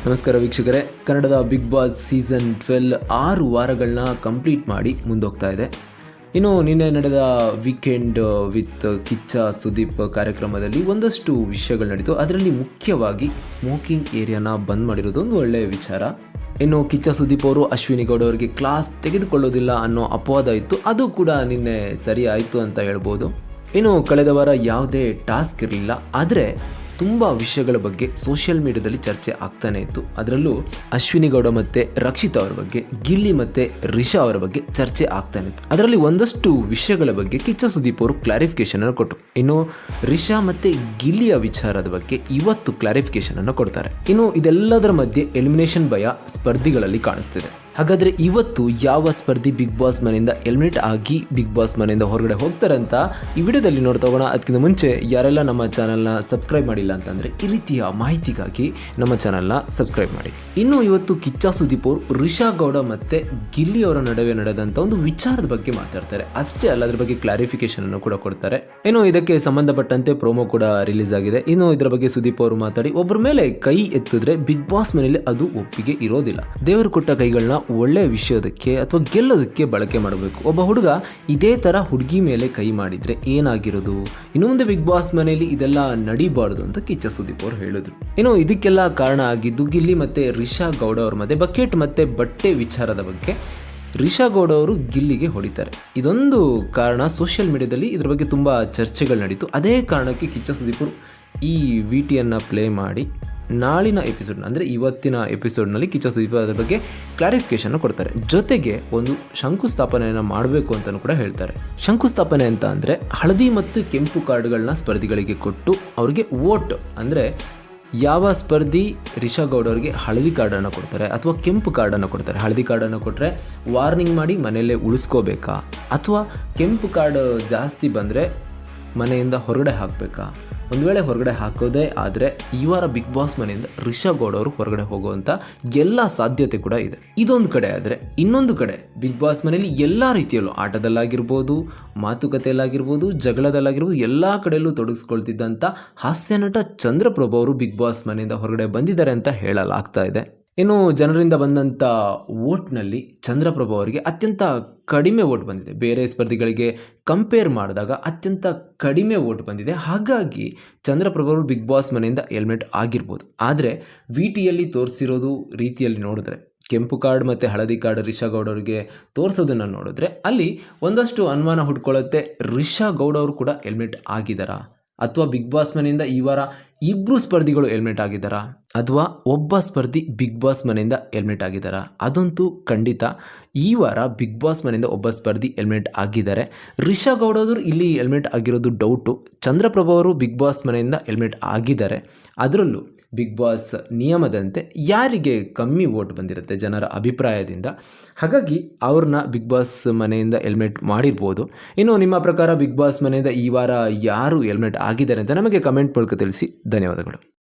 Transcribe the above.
ನಮಸ್ಕಾರ ವೀಕ್ಷಕರೇ, ಕನ್ನಡದ ಬಿಗ್ ಬಾಸ್ ಸೀಸನ್ 12 6 ವಾರಗಳನ್ನ ಕಂಪ್ಲೀಟ್ ಮಾಡಿ ಮುಂದೋಗ್ತಾ ಇದೆ. ಇನ್ನು ನಿನ್ನೆ ನಡೆದ ವೀಕೆಂಡ್ ವಿತ್ ಕಿಚ್ಚ ಸುದೀಪ್ ಕಾರ್ಯಕ್ರಮದಲ್ಲಿ ಒಂದಷ್ಟು ವಿಷಯಗಳು ನಡೀತು. ಅದರಲ್ಲಿ ಮುಖ್ಯವಾಗಿ ಸ್ಮೋಕಿಂಗ್ ಏರಿಯಾನ ಬಂದ್ ಮಾಡಿರೋದು ಒಂದು ಒಳ್ಳೆಯ ವಿಚಾರ. ಇನ್ನು ಕಿಚ್ಚ ಸುದೀಪ್ ಅವರು ಅಶ್ವಿನಿ ಗೌಡ ಅವರಿಗೆ ಕ್ಲಾಸ್ ತೆಗೆದುಕೊಳ್ಳೋದಿಲ್ಲ ಅನ್ನೋ ಅಪವಾದ ಇತ್ತು, ಅದು ಕೂಡ ನಿನ್ನೆ ಸರಿ ಆಯಿತು ಅಂತ ಹೇಳ್ಬೋದು. ಇನ್ನು ಕಳೆದ ವಾರ ಯಾವುದೇ ಟಾಸ್ಕ್ ಇರಲಿಲ್ಲ, ಆದರೆ ತುಂಬ ವಿಷಯಗಳ ಬಗ್ಗೆ ಸೋಷಿಯಲ್ ಮೀಡಿಯಾದಲ್ಲಿ ಚರ್ಚೆ ಆಗ್ತಾನೆ ಇತ್ತು. ಅದರಲ್ಲೂ ಅಶ್ವಿನಿ ಗೌಡ ಮತ್ತು ರಕ್ಷಿತಾ ಅವರ ಬಗ್ಗೆ, ಗಿಲ್ಲಿ ಮತ್ತು ರಿಷಾ ಅವರ ಬಗ್ಗೆ ಚರ್ಚೆ ಆಗ್ತಾನೆ ಇತ್ತು. ಅದರಲ್ಲಿ ಒಂದಷ್ಟು ವಿಷಯಗಳ ಬಗ್ಗೆ ಕಿಚ್ಚ ಸುದೀಪ್ ಅವರು ಕ್ಲಾರಿಫಿಕೇಶನ್ ಅನ್ನು ಕೊಟ್ಟರು. ಇನ್ನು ರಿಷಾ ಮತ್ತು ಗಿಲ್ಲಿಯ ವಿಚಾರದ ಬಗ್ಗೆ ಇವತ್ತು ಕ್ಲಾರಿಫಿಕೇಶನ್ ಅನ್ನು ಕೊಡ್ತಾರೆ. ಇನ್ನು ಇದೆಲ್ಲದರ ಮಧ್ಯೆ ಎಲಿಮಿನೇಷನ್ ಭಯ ಸ್ಪರ್ಧಿಗಳಲ್ಲಿ ಕಾಣಿಸ್ತಿದೆ. ಹಾಗಾದರೆ ಇವತ್ತು ಯಾವ ಸ್ಪರ್ಧಿ ಬಿಗ್ ಬಾಸ್ ಮನೆಯಿಂದ ಎಲಿಮಿನೇಟ್ ಆಗಿ ಬಿಗ್ ಬಾಸ್ ಮನೆಯಿಂದ ಹೊರಗಡೆ ಹೋಗ್ತಾರೆ ಅಂತ ಈ ವಿಡಿಯೋದಲ್ಲಿ ನೋಡ್ತಾ ಹೋಗೋಣ. ಅದಕ್ಕಿಂತ ಮುಂಚೆ ಯಾರೆಲ್ಲ ನಮ್ಮ ಚಾನಲ್ನ ಸಬ್ಸ್ಕ್ರೈಬ್ ಮಾಡಿಲ್ಲ ಅಂತಂದರೆ ಈ ರೀತಿಯ ಮಾಹಿತಿಗಾಗಿ ನಮ್ಮ ಚಾನಲ್ನ ಸಬ್ಸ್ಕ್ರೈಬ್ ಮಾಡಿ. ಇನ್ನು ಇವತ್ತು ಕಿಚ್ಚ ಸುದೀಪ್ ಅವರು ರಿಷಾ ಗೌಡ ಮತ್ತು ಗಿಲ್ಲಿ ಅವರ ನಡುವೆ ನಡೆದಂಥ ಒಂದು ವಿಚಾರದ ಬಗ್ಗೆ ಮಾತಾಡ್ತಾರೆ. ಅಷ್ಟೇ ಅಲ್ಲ, ಅದ್ರ ಬಗ್ಗೆ ಕ್ಲಾರಿಫಿಕೇಶನ್ ಅನ್ನು ಕೂಡ ಕೊಡ್ತಾರೆ. ಇನ್ನು ಇದಕ್ಕೆ ಸಂಬಂಧಪಟ್ಟಂತೆ ಪ್ರೋಮೋ ಕೂಡ ರಿಲೀಸ್ ಆಗಿದೆ. ಇನ್ನು ಇದರ ಬಗ್ಗೆ ಸುದೀಪ್ ಅವರು ಮಾತಾಡಿ, ಒಬ್ಬರ ಮೇಲೆ ಕೈ ಎತ್ತಿದ್ರೆ ಬಿಗ್ ಬಾಸ್ ಮನೆಯಲ್ಲಿ ಅದು ಒಪ್ಪಿಗೆ ಇರೋದಿಲ್ಲ. ದೇವರು ಕೊಟ್ಟ ಕೈಗಳನ್ನ ಒಳ್ಳೆಯ ವಿಷಯದಕ್ಕೆ ಅಥವಾ ಗೆಲ್ಲೋದಕ್ಕೆ ಬಳಕೆ ಮಾಡಬೇಕು. ಒಬ್ಬ ಹುಡುಗ ಇದೇ ಥರ ಹುಡುಗಿ ಮೇಲೆ ಕೈ ಮಾಡಿದರೆ ಏನಾಗಿರೋದು? ಇನ್ನು ಮುಂದೆ ಬಿಗ್ ಬಾಸ್ ಮನೆಯಲ್ಲಿ ಇದೆಲ್ಲ ನಡೀಬಾರ್ದು ಅಂತ ಕಿಚ್ಚ ಸುದೀಪ್ ಅವರು ಹೇಳಿದ್ರು. ಇನ್ನು ಇದಕ್ಕೆಲ್ಲ ಕಾರಣ ಆಗಿದ್ದು ಗಿಲ್ಲಿ ಮತ್ತು ರಿಷಾ ಗೌಡ ಅವ್ರ ಮಧ್ಯೆ ಬಕೆಟ್ ಮತ್ತು ಬಟ್ಟೆ ವಿಚಾರದ ಬಗ್ಗೆ ರಿಷಾ ಗೌಡ ಅವರು ಗಿಲ್ಲಿಗೆ ಹೊಡಿತಾರೆ. ಇದೊಂದು ಕಾರಣ ಸೋಷಿಯಲ್ ಮೀಡಿಯಾದಲ್ಲಿ ಇದ್ರ ಬಗ್ಗೆ ತುಂಬ ಚರ್ಚೆಗಳು ನಡೀತು. ಅದೇ ಕಾರಣಕ್ಕೆ ಕಿಚ್ಚ ಸುದೀಪ್ ಅವರು ಈ ವಿಟಿಯನ್ನು ಪ್ಲೇ ಮಾಡಿ ನಾಳಿನ ಎಪಿಸೋಡ್ನ ಅಂದರೆ ಇವತ್ತಿನ ಎಪಿಸೋಡ್ನಲ್ಲಿ ಕಿಚ್ಚ ಸುದೀಪ್ ಅದರ ಬಗ್ಗೆ ಕ್ಲಾರಿಫಿಕೇಶನ್ ಕೊಡ್ತಾರೆ. ಜೊತೆಗೆ ಒಂದು ಶಂಕುಸ್ಥಾಪನೆಯನ್ನು ಮಾಡಬೇಕು ಅಂತಲೂ ಕೂಡ ಹೇಳ್ತಾರೆ. ಶಂಕುಸ್ಥಾಪನೆ ಅಂತ ಅಂದರೆ ಹಳದಿ ಮತ್ತು ಕೆಂಪು ಕಾರ್ಡ್ಗಳನ್ನ ಸ್ಪರ್ಧಿಗಳಿಗೆ ಕೊಟ್ಟು ಅವ್ರಿಗೆ ವೋಟ್, ಅಂದರೆ ಯಾವ ಸ್ಪರ್ಧಿ ರಿಷಾ ಗೌಡ ಅವರಿಗೆ ಹಳದಿ ಕಾರ್ಡನ್ನು ಕೊಡ್ತಾರೆ ಅಥವಾ ಕೆಂಪು ಕಾರ್ಡನ್ನು ಕೊಡ್ತಾರೆ. ಹಳದಿ ಕಾರ್ಡನ್ನು ಕೊಟ್ಟರೆ ವಾರ್ನಿಂಗ್ ಮಾಡಿ ಮನೆಯಲ್ಲೇ ಉಳಿಸ್ಕೋಬೇಕಾ, ಅಥವಾ ಕೆಂಪು ಕಾರ್ಡ್ ಜಾಸ್ತಿ ಬಂದರೆ ಮನೆಯಿಂದ ಹೊರಗಡೆ ಹಾಕಬೇಕಾ? ಒಂದು ವೇಳೆ ಹೊರಗಡೆ ಹಾಕೋದೇ ಆದರೆ ಈ ವಾರ ಬಿಗ್ ಬಾಸ್ ಮನೆಯಿಂದ ರಿಷಾ ಗೌಡ ಅವರು ಹೊರಗಡೆ ಹೋಗುವಂಥ ಎಲ್ಲ ಸಾಧ್ಯತೆ ಕೂಡ ಇದೆ. ಇದೊಂದು ಕಡೆ ಆದರೆ ಇನ್ನೊಂದು ಕಡೆ ಬಿಗ್ ಬಾಸ್ ಮನೆಯಲ್ಲಿ ಎಲ್ಲ ರೀತಿಯಲ್ಲೂ, ಆಟದಲ್ಲಾಗಿರ್ಬೋದು, ಮಾತುಕತೆಯಲ್ಲಾಗಿರ್ಬೋದು, ಜಗಳದಲ್ಲಾಗಿರ್ಬೋದು, ಎಲ್ಲ ಕಡೆಯಲ್ಲೂ ತೊಡಗಿಸ್ಕೊಳ್ತಿದ್ದಂಥ ಹಾಸ್ಯ ನಟ ಚಂದ್ರಪ್ರಭು ಅವರು ಬಿಗ್ ಬಾಸ್ ಮನೆಯಿಂದ ಹೊರಗಡೆ ಬಂದಿದ್ದಾರೆ ಅಂತ ಹೇಳಲಾಗ್ತಾ ಇದೆ. ಇನ್ನು ಜನರಿಂದ ಬಂದಂಥ ವೋಟ್ನಲ್ಲಿ ಚಂದ್ರಪ್ರಭು ಅವರಿಗೆ ಅತ್ಯಂತ ಕಡಿಮೆ ವೋಟ್ ಬಂದಿದೆ. ಬೇರೆ ಸ್ಪರ್ಧಿಗಳಿಗೆ ಕಂಪೇರ್ ಮಾಡಿದಾಗ ಅತ್ಯಂತ ಕಡಿಮೆ ವೋಟ್ ಬಂದಿದೆ. ಹಾಗಾಗಿ ಚಂದ್ರಪ್ರಭು ಅವರು ಬಿಗ್ ಬಾಸ್ ಮನೆಯಿಂದ ಎಲಿಮಿನೇಟ್ ಆಗಿರ್ಬೋದು. ಆದರೆ ವಿಟಿಯಲ್ಲಿ ತೋರಿಸಿರೋದು ರೀತಿಯಲ್ಲಿ ನೋಡಿದ್ರೆ, ಕೆಂಪು ಕಾರ್ಡ್ ಮತ್ತು ಹಳದಿ ಕಾರ್ಡ್ ರಿಷಾ ಗೌಡ ಅವರಿಗೆ ತೋರಿಸೋದನ್ನು ನೋಡಿದ್ರೆ ಅಲ್ಲಿ ಒಂದಷ್ಟು ಅನುಮಾನ ಹುಡ್ಕೊಳ್ಳುತ್ತೆ. ರಿಷಾ ಗೌಡ ಅವರು ಕೂಡ ಎಲಿಮಿನೇಟ್ ಆಗಿದ್ದಾರಾ, ಅಥವಾ ಬಿಗ್ ಬಾಸ್ ಮನೆಯಿಂದ ಈ ವಾರ ಇಬ್ಬರು ಸ್ಪರ್ಧಿಗಳು ಎಲಿಮಿನೇಟ್ ಆಗಿದ್ದಾರಾ, ಅಥವಾ ಒಬ್ಬ ಸ್ಪರ್ಧಿ ಬಿಗ್ ಬಾಸ್ ಮನೆಯಿಂದ ಎಲಿಮಿನೇಟ್ ಆಗಿದ್ದಾರಾ? ಅದಂತೂ ಖಂಡಿತ ಈ ವಾರ ಬಿಗ್ ಬಾಸ್ ಮನೆಯಿಂದ ಒಬ್ಬ ಸ್ಪರ್ಧಿ ಎಲಿಮಿನೇಟ್ ಆಗಿದ್ದಾರೆ. ರಿಷಾ ಗೌಡ ಅವರು ಇಲ್ಲಿ ಎಲಿಮಿನೇಟ್ ಆಗಿರೋದು ಡೌಟು. ಚಂದ್ರಪ್ರಭು ಅವರು ಬಿಗ್ ಬಾಸ್ ಮನೆಯಿಂದ ಎಲಿಮಿನೇಟ್ ಆಗಿದ್ದಾರೆ. ಅದರಲ್ಲೂ ಬಿಗ್ ಬಾಸ್ ನಿಯಮದಂತೆ ಯಾರಿಗೆ ಕಮ್ಮಿ ವೋಟ್ ಬಂದಿರುತ್ತೆ ಜನರ ಅಭಿಪ್ರಾಯದಿಂದ, ಹಾಗಾಗಿ ಅವ್ರನ್ನ ಬಿಗ್ ಬಾಸ್ ಮನೆಯಿಂದ ಎಲಿಮಿನೇಟ್ ಮಾಡಿರ್ಬೋದು. ಇನ್ನು ನಿಮ್ಮ ಪ್ರಕಾರ ಬಿಗ್ ಬಾಸ್ ಮನೆಯಿಂದ ಈ ವಾರ ಯಾರು ಎಲಿಮಿನೇಟ್ ಆಗಿದ್ದಾರೆ ಅಂತ ನಮಗೆ ಕಮೆಂಟ್ ಮೂಲಕ ತಿಳಿಸಿ. ಧನ್ಯವಾದಗಳು.